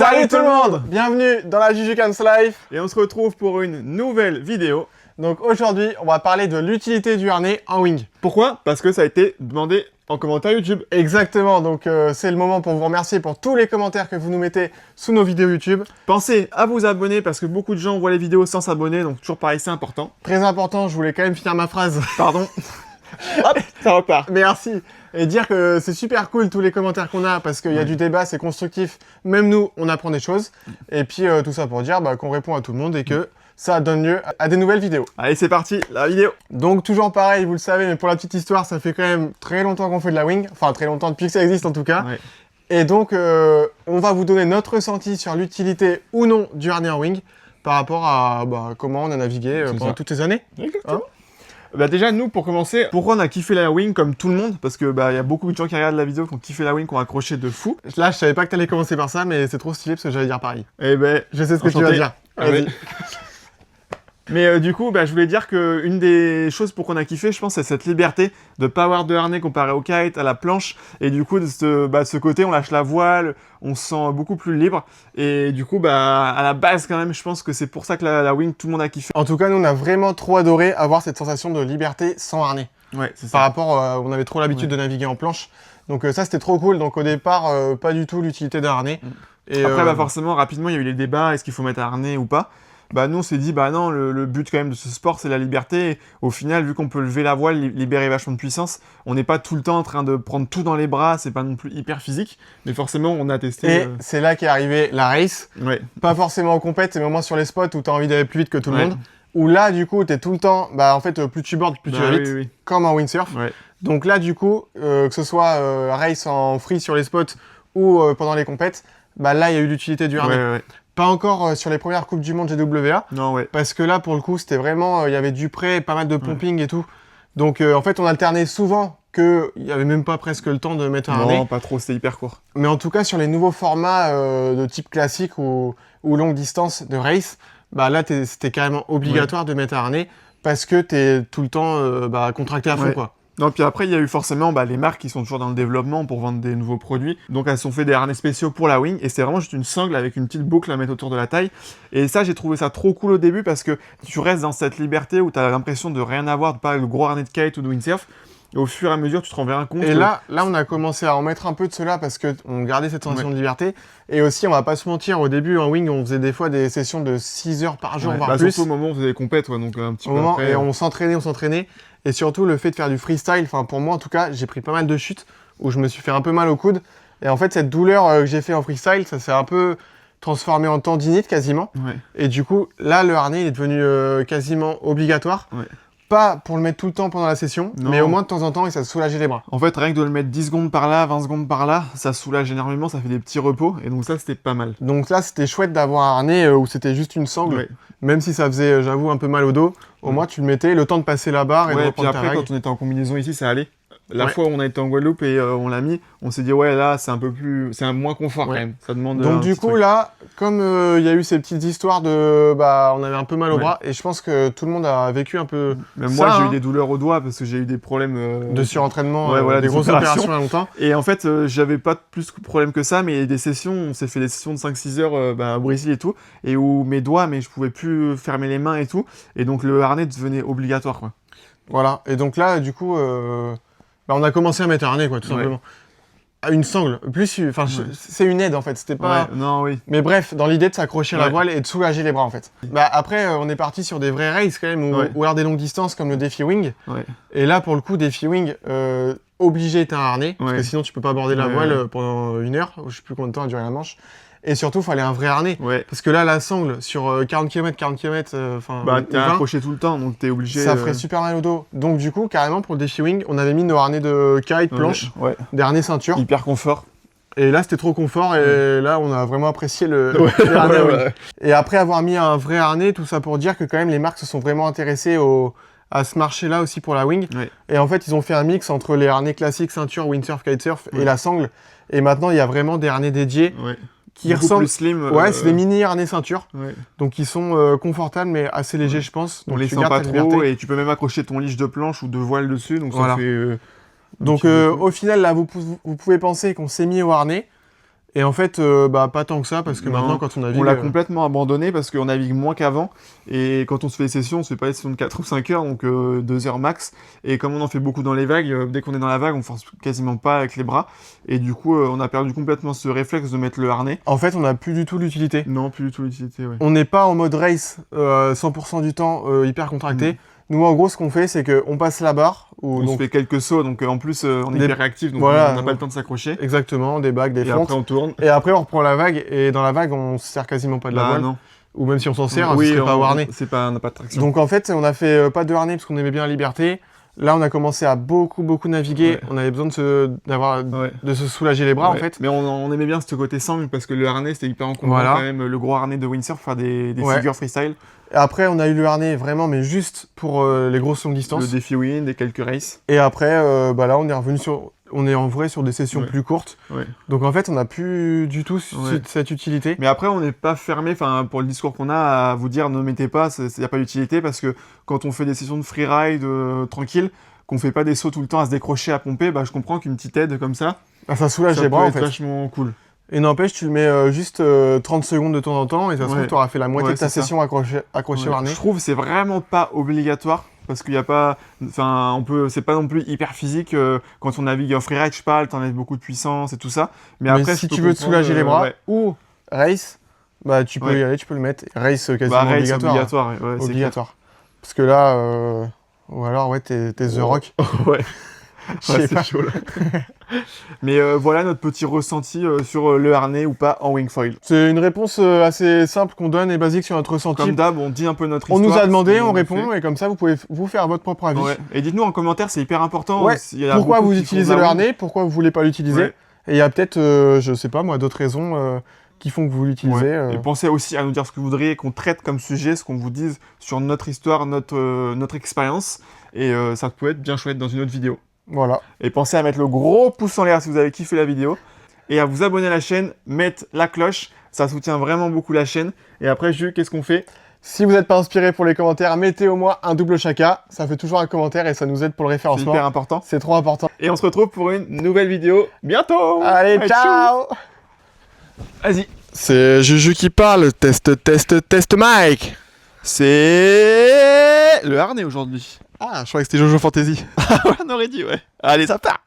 Salut tout le monde! Bienvenue dans la Jujucans Life. Et on se retrouve pour une nouvelle vidéo. Donc aujourd'hui, on va parler de l'utilité du harnais en wing. Pourquoi? Parce que ça a été demandé en commentaire YouTube. Exactement, donc c'est le moment pour vous remercier pour tous les commentaires que vous nous mettez sous nos vidéos YouTube. Pensez à vous abonner parce que beaucoup de gens voient les vidéos sans s'abonner, donc toujours pareil, c'est important. Très important, je voulais quand même finir ma phrase. Pardon. Hop, ça repart. Merci. Et dire que c'est super cool tous les commentaires qu'on a parce qu'il y a du débat, c'est constructif. Même nous, on apprend des choses. Et puis tout ça pour dire qu'on répond à tout le monde et que ça donne lieu à des nouvelles vidéos. Allez, c'est parti, la vidéo. Donc toujours pareil, vous le savez, mais pour la petite histoire, ça fait quand même très longtemps qu'on fait de la wing. Enfin, très longtemps depuis que ça existe en tout cas. Ouais. Et donc, on va vous donner notre ressenti sur l'utilité ou non du harnais en wing par rapport à comment on a navigué pendant toutes ces années. Exactement. Bah déjà, nous, pour commencer, pourquoi on a kiffé la wing comme tout le monde? Parce que y a beaucoup de gens qui regardent la vidéo qui ont kiffé la wing, qui ont accroché de fou. Là, je savais pas que t'allais commencer par ça, mais c'est trop stylé parce que j'allais dire pareil. Et ben, Je sais ce que tu vas dire. Vas-y. Mais du coup, je voulais dire qu'une des choses pour qu'on a kiffé, je pense, c'est cette liberté de pas avoir de harnais comparé au kite, à la planche. Et du coup, de ce côté, on lâche la voile, on se sent beaucoup plus libre. Et du coup, à la base, quand même, je pense que c'est pour ça que la wing, tout le monde a kiffé. En tout cas, nous, on a vraiment trop adoré avoir cette sensation de liberté sans harnais. Ouais, c'est ça. Par rapport, on avait trop l'habitude de naviguer en planche. Donc ça, c'était trop cool. Donc au départ, pas du tout l'utilité d'un harnais. Et, après, forcément, rapidement, il y a eu les débats, est-ce qu'il faut mettre un harnais ou pas? Nous, on s'est dit, non, le but quand même de ce sport, c'est la liberté. Et au final, vu qu'on peut lever la voile, libérer vachement de puissance, on n'est pas tout le temps en train de prendre tout dans les bras, c'est pas non plus hyper physique. Mais forcément, on a testé. Et c'est là qu'est arrivée la race. Ouais. Pas forcément en compète, c'est vraiment sur les spots où tu as envie d'aller plus vite que tout le monde. Où là, du coup, tu es tout le temps, en fait, plus tu bordes, plus tu vas vite, comme en windsurf. Ouais. Donc là, du coup, que ce soit race en free sur les spots ou pendant les compètes, là, il y a eu l'utilité du harnais. Ouais. Pas encore sur les premières Coupes du Monde GWA. Non, ouais. Parce que là, pour le coup, c'était vraiment, il y avait du prêt, pas mal de pumping et tout. Donc, en fait, on alternait souvent qu'il n'y avait même pas presque le temps de mettre un harnais. Non, pas trop, c'était hyper court. Mais en tout cas, sur les nouveaux formats de type classique ou longue distance de race, là, c'était carrément obligatoire de mettre un harnais parce que tu es tout le temps contracté à fond, quoi. Non, puis après, il y a eu forcément les marques qui sont toujours dans le développement pour vendre des nouveaux produits. Donc, elles sont fait des harnais spéciaux pour la wing. Et c'est vraiment juste une sangle avec une petite boucle à mettre autour de la taille. Et ça, j'ai trouvé ça trop cool au début parce que tu restes dans cette liberté où tu as l'impression de rien avoir, de pas le gros harnais de kite ou de windsurf. Et au fur et à mesure, tu te rends bien compte. Et là, on a commencé à en mettre un peu de cela parce qu'on gardait cette sensation de liberté. Et aussi, on va pas se mentir, au début, en wing, on faisait des fois des sessions de 6 heures par jour, voire plus. Surtout au moment où on faisait des compètes, donc un petit peu après. Et on s'entraînait. Et surtout, le fait de faire du freestyle, pour moi en tout cas, j'ai pris pas mal de chutes où je me suis fait un peu mal au coude. Et en fait, cette douleur que j'ai fait en freestyle, ça s'est un peu transformé en tendinite quasiment. Ouais. Et du coup, là, le harnais, il est devenu quasiment obligatoire. Ouais. Pas pour le mettre tout le temps pendant la session, mais au moins de temps en temps, et ça soulageait les bras. En fait, rien que de le mettre 10 secondes par là, 20 secondes par là, ça soulage énormément, ça fait des petits repos, et donc ça, c'était pas mal. Donc là, c'était chouette d'avoir un harnais où c'était juste une sangle, même si ça faisait, j'avoue, un peu mal au dos. Au moins, tu le mettais, le temps de passer la barre et de reprendre ta règle. Et puis après, quand on était en combinaison ici, ça allait. La fois où on a été en Guadeloupe et on l'a mis, on s'est dit là c'est un peu plus, c'est un moins confort quand même. Ça demande. Donc du coup là, comme il y a eu ces petites histoires de, on avait un peu mal au bras et je pense que tout le monde a vécu un peu. Même moi j'ai eu des douleurs au doigt parce que j'ai eu des problèmes de surentraînement, des grosses opérations il y a longtemps. Et en fait j'avais pas plus de problème que ça, mais des sessions, on s'est fait des sessions de 5-6 heures à Brésil et tout, et où mes doigts, mais je pouvais plus fermer les mains et tout, et donc le harnais devenait obligatoire quoi. Voilà. Et donc là du coup. On a commencé à mettre un harnais, tout simplement. Une sangle. C'est une aide, en fait. C'était pas... Mais bref, dans l'idée de s'accrocher à la voile et de soulager les bras, en fait. Après, on est parti sur des vrais races, quand même, ou alors des longues distances, comme le défi wing. Et là, pour le coup, défi wing, obligé d'être un harnais, parce que sinon, tu peux pas border la voile pendant 1 heure. Je sais plus combien de temps a duré la manche. Et surtout, il fallait un vrai harnais. Parce que là, la sangle, sur 40 km, t'es accroché tout le temps, donc t'es obligé... Ça ferait super mal au dos. Donc du coup, carrément, pour le défi wing, on avait mis nos harnais de kite, planche, des harnais ceinture. Hyper confort. Et là, c'était trop confort, et là, on a vraiment apprécié le harnais wing. Et après avoir mis un vrai harnais, tout ça pour dire que quand même, les marques se sont vraiment intéressées à ce marché-là aussi pour la wing. Et en fait, ils ont fait un mix entre les harnais classiques, ceinture, windsurf, kitesurf, et la sangle. Et maintenant, il y a vraiment des harnais dédiés. Qui ressemblent... plus slim. C'est des mini harnais ceinture. Donc ils sont confortables mais assez légers je pense. Donc on les sent pas trop et tu peux même accrocher ton leash de planche ou de voile dessus. Donc ça fait... Donc au final là vous pouvez penser qu'on s'est mis au harnais Et en fait, pas tant que ça, parce que maintenant, quand on navigue... On l'a complètement abandonné parce qu'on navigue moins qu'avant. Et quand on se fait des sessions, on se fait pas des sessions de 4 ou 5 heures, donc 2 heures max. Et comme on en fait beaucoup dans les vagues, dès qu'on est dans la vague, on force quasiment pas avec les bras. Et du coup, on a perdu complètement ce réflexe de mettre le harnais. En fait, on n'a plus du tout l'utilité. Non, plus du tout l'utilité, ouais. On n'est pas en mode race 100% du temps hyper contracté. Nous, en gros, ce qu'on fait, c'est qu'on passe la barre. On se fait quelques sauts, donc en plus, on est hyper réactif, donc voilà, on n'a pas le temps de s'accrocher. Exactement, des bagues, des fentes. Et après, on tourne. Et après, on reprend la vague, et dans la vague, on se sert quasiment pas de la voile. Non. Ou même si on s'en sert, oui, ce serait pas au harnais. On n'a pas de traction. Donc en fait, on a fait pas de harnais parce qu'on aimait bien la liberté. Là, on a commencé à beaucoup naviguer. Ouais. On avait besoin de se soulager les bras, en fait. Mais on aimait bien ce côté sangle parce que le harnais, c'était hyper encombrant quand même. Le gros harnais de windsurf pour faire des figures freestyle. Et après, on a eu le harnais vraiment, mais juste pour les grosses longues distances. Le défi wind et quelques races. Et après, là, on est revenu on est en vrai sur des sessions plus courtes. Ouais. Donc en fait, on n'a plus du tout cette utilité. Mais après, on n'est pas fermé, pour le discours qu'on a, à vous dire ne mettez pas, il n'y a pas d'utilité, parce que quand on fait des sessions de freeride tranquille, qu'on fait pas des sauts tout le temps à se décrocher, à pomper, je comprends qu'une petite aide comme ça, ça soulage les bras en fait. C'est vachement cool. Et n'empêche, tu le mets juste 30 secondes de temps en temps, et ça se trouve, tu auras fait la moitié de ta session accroché au harnais. Je trouve que c'est vraiment pas obligatoire. Parce qu'il n'y a pas... c'est pas non plus hyper physique. Quand on navigue en freeride, je parle, t'enlèves beaucoup de puissance et tout ça. Mais après, si tu veux te soulager les bras, ou race, tu peux y aller, tu peux le mettre. Race, quasiment obligatoire. Obligatoire. Parce que là, ou alors, t'es The Rock. Ouais. C'est chaud, là. Mais voilà notre petit ressenti sur le harnais ou pas en wingfoil. C'est une réponse assez simple qu'on donne et basique sur notre ressenti. Comme d'hab, on dit un peu notre histoire. On nous a demandé, on répond, et comme ça, vous pouvez vous faire votre propre avis. Ouais. Et dites-nous en commentaire, c'est hyper important. Pourquoi vous utilisez le harnais, pourquoi vous voulez pas l'utiliser. Et il y a peut-être, je sais pas moi, d'autres raisons qui font que vous l'utilisez. Et pensez aussi à nous dire ce que vous voudriez qu'on traite comme sujet, ce qu'on vous dise sur notre histoire, notre expérience. Et ça peut être bien chouette dans une autre vidéo. Voilà. Et pensez à mettre le gros pouce en l'air si vous avez kiffé la vidéo. Et à vous abonner à la chaîne, mettre la cloche. Ça soutient vraiment beaucoup la chaîne. Et après, Jules, qu'est-ce qu'on fait? Si vous n'êtes pas inspiré pour les commentaires, mettez au moins un double chacun. Ça fait toujours un commentaire et ça nous aide pour le référencement. C'est hyper important. C'est trop important. Et on se retrouve pour une nouvelle vidéo bientôt. Allez, ciao. Vas-y. C'est Juju qui parle. Test, Mike. C'est le harnais aujourd'hui. Ah, je croyais que c'était Jojo Fantasy. On aurait dit, ouais. Allez, ça part.